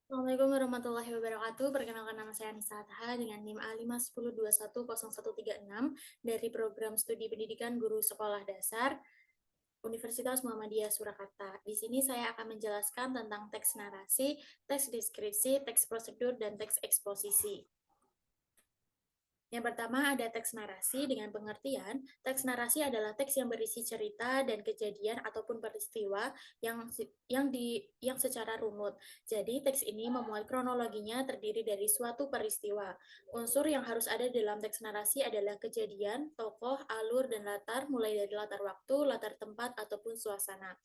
Assalamualaikum warahmatullahi wabarakatuh. Perkenalkan nama saya Anissa Ataha dengan NIM A510210136 dari Program Studi Pendidikan Guru Sekolah Dasar Universitas Muhammadiyah Surakarta. Di sini saya akan menjelaskan tentang teks narasi, teks deskripsi, teks prosedur, dan teks eksposisi. Yang pertama ada teks narasi dengan pengertian. Teks narasi adalah teks yang berisi cerita dan kejadian ataupun peristiwa yang secara runut. Jadi teks ini memuat kronologinya terdiri dari suatu peristiwa. Unsur yang harus ada dalam teks narasi adalah kejadian, tokoh, alur, dan latar, mulai dari latar waktu, latar tempat, ataupun suasana.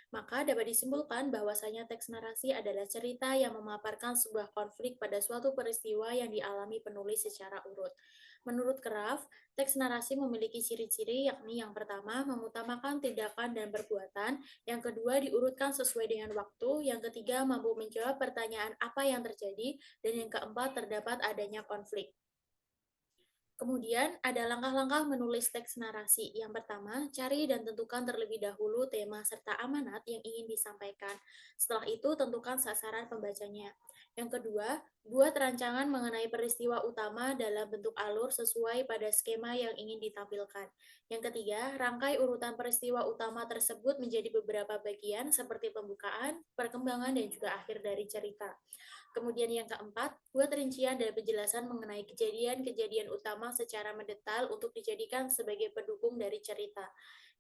Maka dapat disimpulkan bahwasanya teks narasi adalah cerita yang memaparkan sebuah konflik pada suatu peristiwa yang dialami penulis secara urut. Menurut Kraft, teks narasi memiliki ciri-ciri yakni yang pertama mengutamakan tindakan dan perbuatan, yang kedua diurutkan sesuai dengan waktu, yang ketiga mampu menjawab pertanyaan apa yang terjadi, dan yang keempat terdapat adanya konflik. Kemudian ada langkah-langkah menulis teks narasi. Yang pertama, cari dan tentukan terlebih dahulu tema serta amanat yang ingin disampaikan. Setelah itu, tentukan sasaran pembacanya. Yang kedua, buat rancangan mengenai peristiwa utama dalam bentuk alur sesuai pada skema yang ingin ditampilkan. Yang ketiga, rangkai urutan peristiwa utama tersebut menjadi beberapa bagian seperti pembukaan, perkembangan, dan juga akhir dari cerita. Kemudian yang keempat, buat rincian dan penjelasan mengenai kejadian-kejadian utama secara mendetail untuk dijadikan sebagai pendukung dari cerita.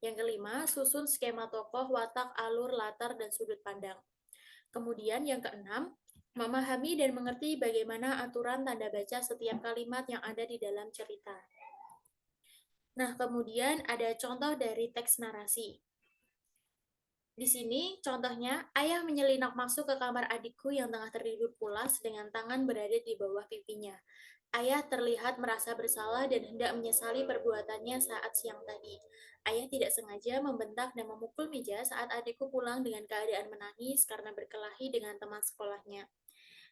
Yang kelima, susun skema tokoh, watak, alur, latar, dan sudut pandang. Kemudian yang keenam, memahami dan mengerti bagaimana aturan tanda baca setiap kalimat yang ada di dalam cerita. Nah, kemudian ada contoh dari teks narasi. Di sini, contohnya, ayah menyelinap masuk ke kamar adikku yang tengah tertidur pulas dengan tangan berada di bawah pipinya. Ayah terlihat merasa bersalah dan hendak menyesali perbuatannya saat siang tadi. Ayah tidak sengaja membentak dan memukul meja saat adikku pulang dengan keadaan menangis karena berkelahi dengan teman sekolahnya.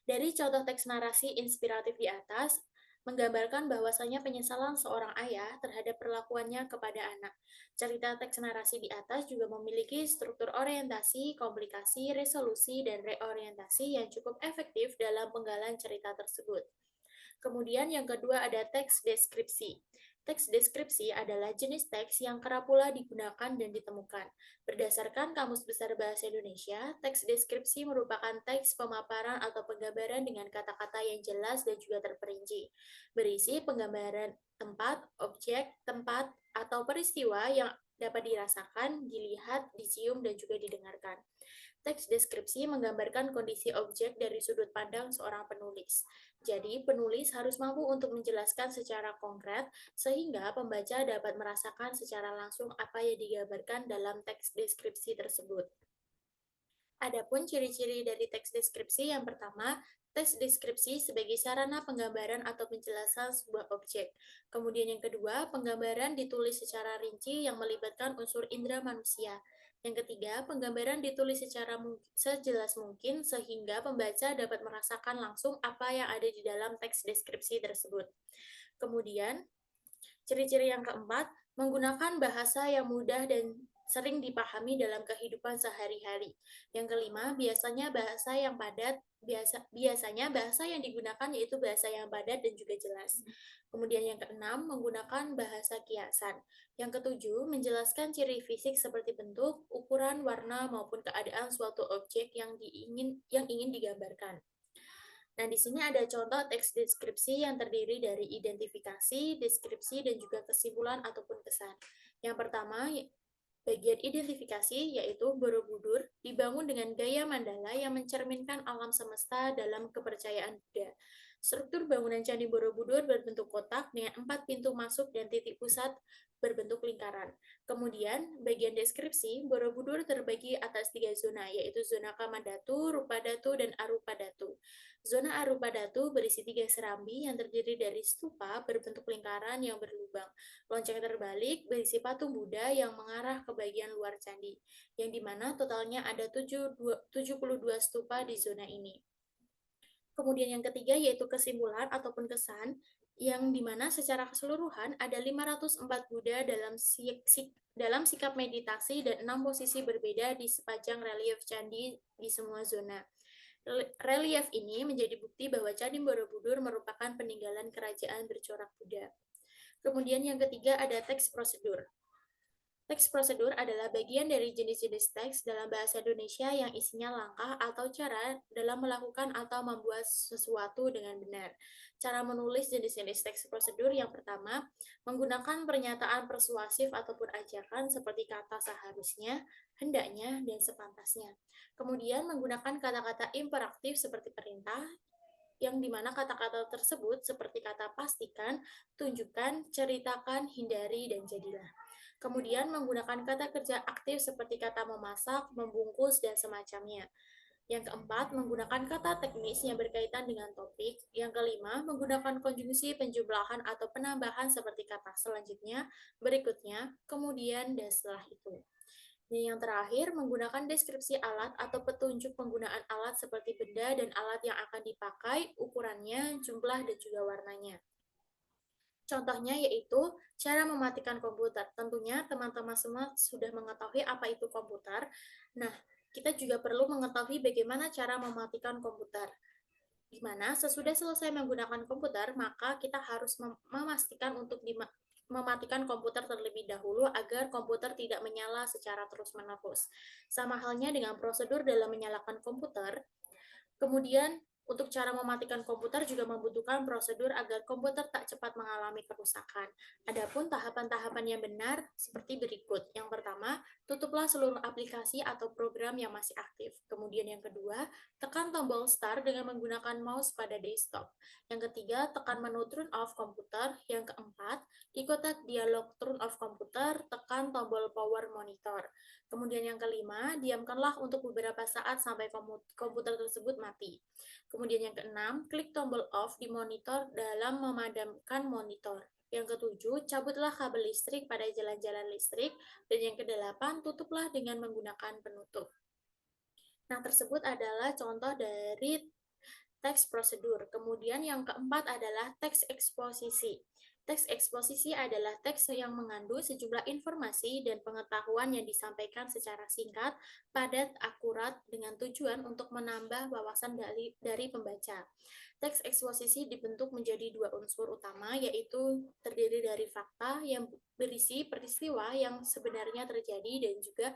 Dari contoh teks narasi inspiratif di atas, menggambarkan bahwasanya penyesalan seorang ayah terhadap perlakuannya kepada anak. Cerita teks narasi di atas juga memiliki struktur orientasi, komplikasi, resolusi, dan reorientasi yang cukup efektif dalam penggalan cerita tersebut. Kemudian yang kedua ada teks deskripsi. Teks deskripsi adalah jenis teks yang kerap pula digunakan dan ditemukan. Berdasarkan Kamus Besar Bahasa Indonesia, teks deskripsi merupakan teks pemaparan atau penggambaran dengan kata-kata yang jelas dan juga terperinci. Berisi penggambaran tempat, objek, tempat, atau peristiwa yang dapat dirasakan, dilihat, dicium, dan juga didengarkan. Teks deskripsi menggambarkan kondisi objek dari sudut pandang seorang penulis. Jadi, penulis harus mampu untuk menjelaskan secara konkret sehingga pembaca dapat merasakan secara langsung apa yang digambarkan dalam teks deskripsi tersebut. Adapun ciri-ciri dari teks deskripsi yang pertama, teks deskripsi sebagai sarana penggambaran atau penjelasan sebuah objek. Kemudian yang kedua, penggambaran ditulis secara rinci yang melibatkan unsur indera manusia. Yang ketiga, penggambaran ditulis secara sejelas mungkin sehingga pembaca dapat merasakan langsung apa yang ada di dalam teks deskripsi tersebut. Kemudian, ciri-ciri yang keempat, menggunakan bahasa yang mudah dan sering dipahami dalam kehidupan sehari-hari. Yang kelima, biasanya bahasa yang digunakan yaitu bahasa yang padat dan juga jelas. Kemudian yang keenam, menggunakan bahasa kiasan. Yang ketujuh, menjelaskan ciri fisik seperti bentuk, ukuran, warna maupun keadaan suatu objek yang ingin digambarkan. Nah, di sini ada contoh teks deskripsi yang terdiri dari identifikasi, deskripsi, dan juga kesimpulan ataupun kesan. Yang pertama, bagian identifikasi yaitu Borobudur dibangun dengan gaya mandala yang mencerminkan alam semesta dalam kepercayaan Buddha. Struktur bangunan Candi Borobudur berbentuk kotak dengan 4 pintu masuk dan titik pusat berbentuk lingkaran. Kemudian, bagian deskripsi, Borobudur terbagi atas 3 zona, yaitu zona Kamandatu, Rupadatu, dan Arupadatu. Zona Arupadatu berisi 3 serambi yang terdiri dari stupa berbentuk lingkaran yang berlubang. Lonceng terbalik berisi patung Buddha yang mengarah ke bagian luar candi, yang dimana totalnya ada 72 stupa di zona ini. Kemudian yang ketiga yaitu kesimpulan ataupun kesan, yang dimana secara keseluruhan ada 504 Buddha dalam sikap meditasi dan 6 posisi berbeda di sepanjang relief candi di semua zona. Relief ini menjadi bukti bahwa Candi Borobudur merupakan peninggalan kerajaan bercorak Buddha. Kemudian yang ketiga ada teks prosedur. Teks prosedur adalah bagian dari jenis-jenis teks dalam bahasa Indonesia yang isinya langkah atau cara dalam melakukan atau membuat sesuatu dengan benar. Cara menulis jenis-jenis teks prosedur yang pertama, menggunakan pernyataan persuasif ataupun ajakan seperti kata seharusnya, hendaknya, dan sepantasnya. Kemudian menggunakan kata-kata imperatif seperti perintah, yang dimana kata-kata tersebut seperti kata pastikan, tunjukkan, ceritakan, hindari, dan jadilah. Kemudian menggunakan kata kerja aktif seperti kata memasak, membungkus, dan semacamnya. Yang keempat, menggunakan kata teknis yang berkaitan dengan topik. Yang kelima, menggunakan konjungsi penjumlahan atau penambahan seperti kata selanjutnya, berikutnya, kemudian, dan setelah itu. Dan yang terakhir, menggunakan deskripsi alat atau petunjuk penggunaan alat seperti benda dan alat yang akan dipakai, ukurannya, jumlah, dan juga warnanya. Contohnya yaitu cara mematikan komputer. Tentunya teman-teman semua sudah mengetahui apa itu komputer. Nah, kita juga perlu mengetahui bagaimana cara mematikan komputer. Di mana sesudah selesai menggunakan komputer, maka kita harus memastikan untuk mematikan komputer terlebih dahulu agar komputer tidak menyala secara terus-menerus. Sama halnya dengan prosedur dalam menyalakan komputer, kemudian, untuk cara mematikan komputer juga membutuhkan prosedur agar komputer tak cepat mengalami kerusakan. Adapun tahapan-tahapan yang benar seperti berikut. Yang pertama, tutuplah seluruh aplikasi atau program yang masih aktif. Kemudian yang kedua, tekan tombol Start dengan menggunakan mouse pada desktop. Yang ketiga, tekan menu Turn off komputer. Yang keempat, di kotak dialog Turn off komputer, tekan tombol Power Monitor. Kemudian yang kelima, diamkanlah untuk beberapa saat sampai komputer tersebut mati. Kemudian yang keenam, klik tombol off di monitor dalam memadamkan monitor. Yang ketujuh, cabutlah kabel listrik pada jalan-jalan listrik. Dan yang kedelapan, tutuplah dengan menggunakan penutup. Nah, tersebut adalah contoh dari teks prosedur. Kemudian yang keempat adalah teks eksposisi. Teks eksposisi adalah teks yang mengandung sejumlah informasi dan pengetahuan yang disampaikan secara singkat, padat, akurat, dengan tujuan untuk menambah wawasan dari pembaca. Teks eksposisi dibentuk menjadi dua unsur utama, yaitu terdiri dari fakta yang berisi peristiwa yang sebenarnya terjadi dan juga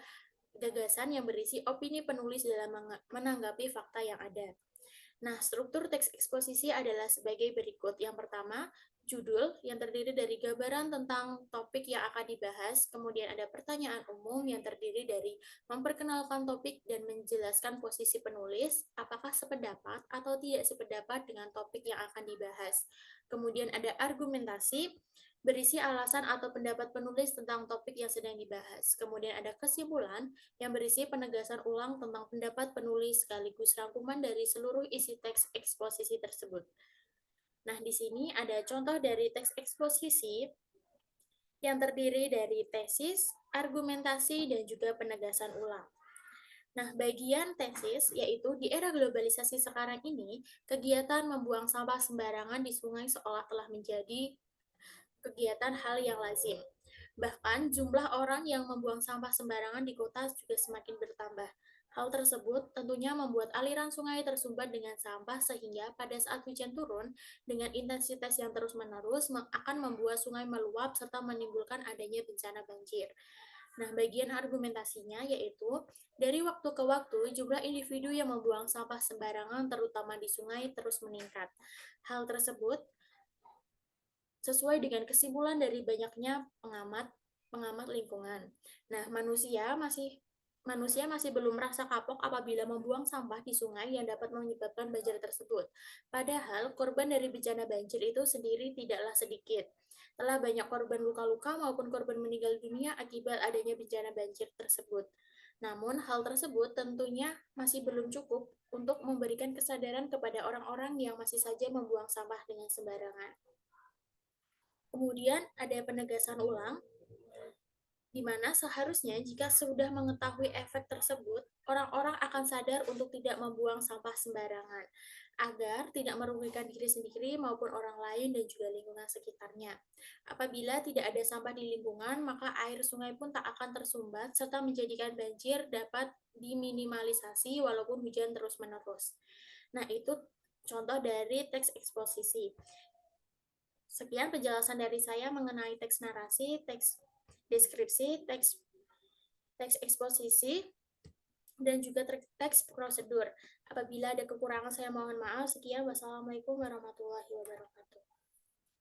gagasan yang berisi opini penulis dalam menanggapi fakta yang ada. Nah, struktur teks eksposisi adalah sebagai berikut. Yang pertama, judul yang terdiri dari gambaran tentang topik yang akan dibahas, kemudian ada pertanyaan umum yang terdiri dari memperkenalkan topik dan menjelaskan posisi penulis, apakah sependapat atau tidak sependapat dengan topik yang akan dibahas. Kemudian ada argumentasi, berisi alasan atau pendapat penulis tentang topik yang sedang dibahas. Kemudian ada kesimpulan yang berisi penegasan ulang tentang pendapat penulis sekaligus rangkuman dari seluruh isi teks eksposisi tersebut. Nah, di sini ada contoh dari teks eksposisi yang terdiri dari tesis, argumentasi, dan juga penegasan ulang. Nah, bagian tesis, yaitu di era globalisasi sekarang ini, kegiatan membuang sampah sembarangan di sungai seolah telah menjadi kegiatan hal yang lazim. Bahkan jumlah orang yang membuang sampah sembarangan di kota juga semakin bertambah. Hal tersebut tentunya membuat aliran sungai tersumbat dengan sampah sehingga pada saat hujan turun dengan intensitas yang terus-menerus akan membuat sungai meluap serta menimbulkan adanya bencana banjir. Nah, bagian argumentasinya yaitu dari waktu ke waktu jumlah individu yang membuang sampah sembarangan terutama di sungai terus meningkat. Hal tersebut sesuai dengan kesimpulan dari banyaknya pengamat lingkungan. Nah, manusia masih belum merasa kapok apabila membuang sampah di sungai yang dapat menyebabkan banjir tersebut. Padahal korban dari bencana banjir itu sendiri tidaklah sedikit. Telah banyak korban luka-luka maupun korban meninggal dunia akibat adanya bencana banjir tersebut. Namun, hal tersebut tentunya masih belum cukup untuk memberikan kesadaran kepada orang-orang yang masih saja membuang sampah dengan sembarangan. Kemudian ada penegasan ulang. di mana seharusnya jika sudah mengetahui efek tersebut, orang-orang akan sadar untuk tidak membuang sampah sembarangan, agar tidak merugikan diri sendiri maupun orang lain dan juga lingkungan sekitarnya. Apabila tidak ada sampah di lingkungan, maka air sungai pun tak akan tersumbat, serta menjadikan banjir dapat diminimalisasi walaupun hujan terus-menerus. Nah, itu contoh dari teks eksposisi. Sekian penjelasan dari saya mengenai teks narasi, teks deskripsi, teks eksposisi, dan juga teks prosedur. Apabila ada kekurangan, saya mohon maaf. Sekian, wassalamualaikum warahmatullahi wabarakatuh.